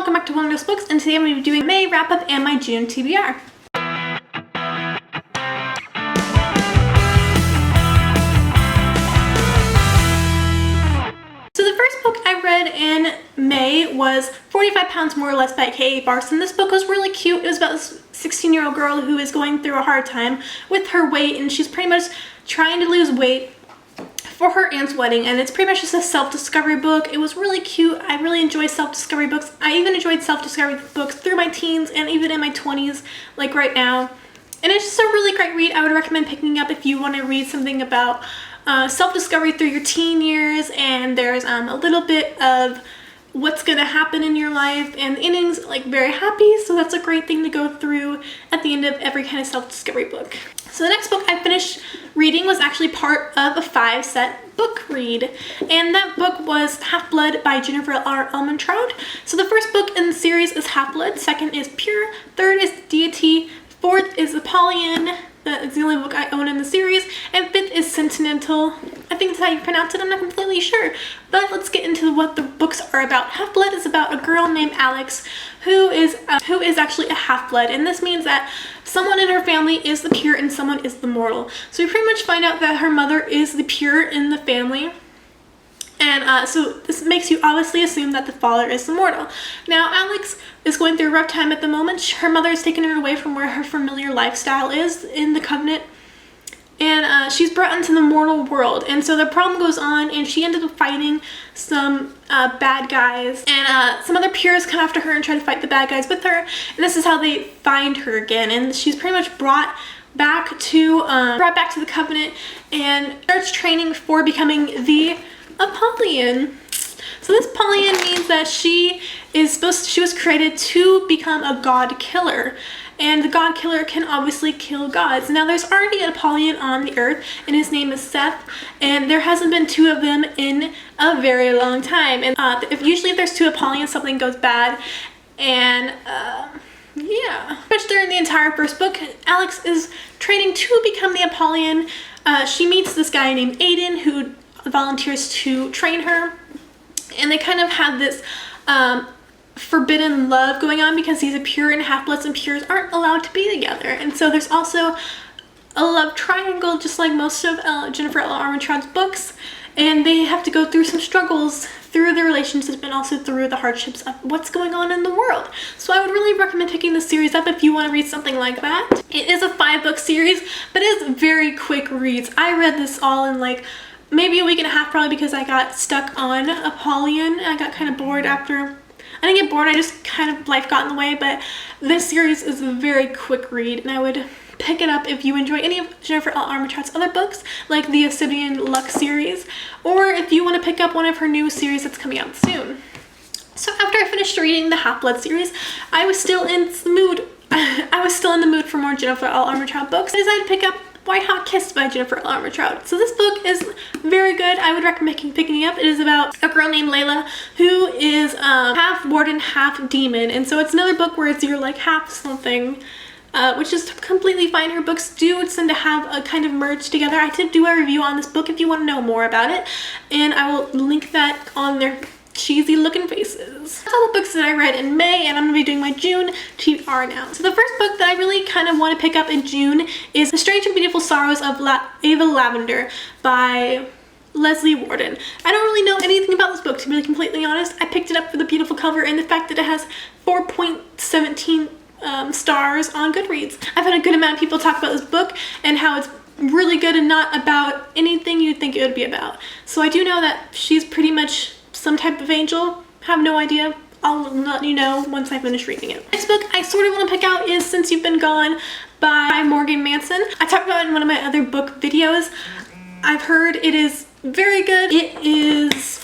welcome back to Wilderness Books, and today I'm going to be doing May wrap up and my June TBR. So the first book I read in May was 45 Pounds More or Less by K.A. Barson. This book was really cute. It was about this 16-year-old girl who is going through a hard time with her weight, and she's pretty much trying to lose weight for her aunt's wedding, and it's pretty much just a self-discovery book. It was really cute. I really enjoy self-discovery books. I even enjoyed self-discovery books through my teens and even in my 20s, like right now. And it's just a really great read. I would recommend picking up if you want to read something about self-discovery through your teen years, and there's a little bit of what's going to happen in your life, and the ending's like very happy, so that's a great thing to go through at the end of every kind of self-discovery book. So the next book I finished reading was actually part of a 5-set book read, and that book was Half-Blood by Jennifer R. Elmentrout. So the first book in the series is Half-Blood, second is Pure, third is Deity, fourth is Apollyon, that's the only book I own in the series, and fifth is Sentimental. I think that's how you pronounce it, I'm not completely sure. But let's get into what the books are about. Half-Blood is about a girl named Alex who is actually a half-blood, and this means that someone in her family is the pure and someone is the mortal. So we pretty much find out that her mother is the pure in the family. And so this makes you obviously assume that the father is the mortal. Now Alex is going through a rough time at the moment. Her mother has taken her away from where her familiar lifestyle is in the Covenant, and she's brought into the mortal world. And so the problem goes on, and she ended up fighting some bad guys, and some other pures come after her and try to fight the bad guys with her. And this is how they find her again, and she's pretty much brought back to the Covenant and starts training for becoming the Apollyon. So this Apollyon means that she was created to become a god killer, and the god killer can obviously kill gods. Now there's already an Apollyon on the earth, and his name is Seth, and there hasn't been two of them in a very long time. And usually if there's two Apollyons, something goes bad. And yeah, but during the entire first book, Alex is training to become the Apollyon. She meets this guy named Aiden who volunteers to train her, and they kind of have this forbidden love going on because he's a pure, and half-bloods and pures aren't allowed to be together. And so there's also a love triangle, just like most of Jennifer L. Armentrout's books, and they have to go through some struggles through the relationship and also through the hardships of what's going on in the world. So I would really recommend picking this series up if you want to read something like that. It is a 5-book series, but it is very quick reads. I read this all in like maybe a week and a half, probably, because I got stuck on Apollyon. I got kind of bored after. I didn't get bored, I just kind of life got in the way, but this series is a very quick read, and I would pick it up if you enjoy any of Jennifer L. Armentrout's other books, like the Obsidian Luck series, or if you want to pick up one of her new series that's coming out soon. So after I finished reading the Half-Blood series, I was still in the mood. I was still in the mood for more Jennifer L. Armentrout books. I decided to pick up White Hot Kiss by Jennifer L. Armentrout. So this book is very good. I would recommend picking it up. It is about a girl named Layla who is half warden, half demon. And so it's another book where you're like half something, which is completely fine. Her books do tend to have a kind of merge together. I did do a review on this book if you want to know more about it, and I will link that on their cheesy looking faces. That's all the books that I read in May, and I'm going to be doing my June TBR now. So the first book that I really kind of want to pick up in June is The Strange and Beautiful Sorrows of Ava Lavender by Leslie Warden. I don't really know anything about this book, to be completely honest. I picked it up for the beautiful cover and the fact that it has 4.17 stars on Goodreads. I've had a good amount of people talk about this book and how it's really good and not about anything you'd think it would be about. So I do know that she's pretty much some type of angel. Have no idea. I'll let you know once I finish reading it. Next book I sort of want to pick out is Since You've Been Gone by Morgan Manson. I talked about it in one of my other book videos. I've heard it is very good. It is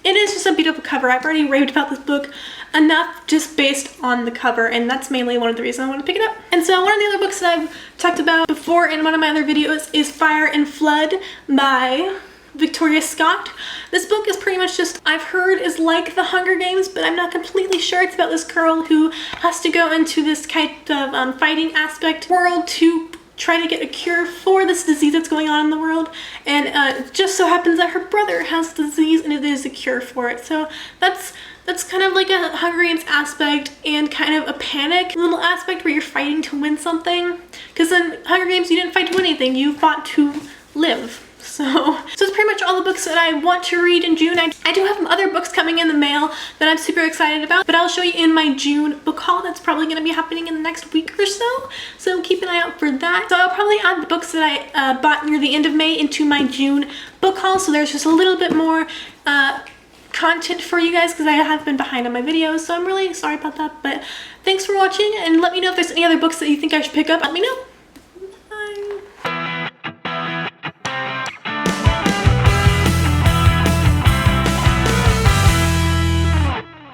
just a beautiful cover. I've already raved about this book enough just based on the cover, and that's mainly one of the reasons I want to pick it up. And so one of the other books that I've talked about before in one of my other videos is Fire and Flood by Victoria Scott. This book is pretty much just, I've heard, is like the Hunger Games, but I'm not completely sure. It's about this girl who has to go into this kind of fighting aspect world to try to get a cure for this disease that's going on in the world, and it just so happens that her brother has the disease and it is a cure for it. So that's that's kind of like a Hunger Games aspect and kind of a panic little aspect where you're fighting to win something. Because in Hunger Games, you didn't fight to win anything, you fought to live. So it's pretty much all the books that I want to read in June. I do have some other books coming in the mail that I'm super excited about, but I'll show you in my June book haul that's probably going to be happening in the next week or so. So keep an eye out for that. So I'll probably add the books that I bought near the end of May into my June book haul. So there's just a little bit more content for you guys because I have been behind on my videos. So I'm really sorry about that, but thanks for watching and let me know if there's any other books that you think I should pick up. Let me know.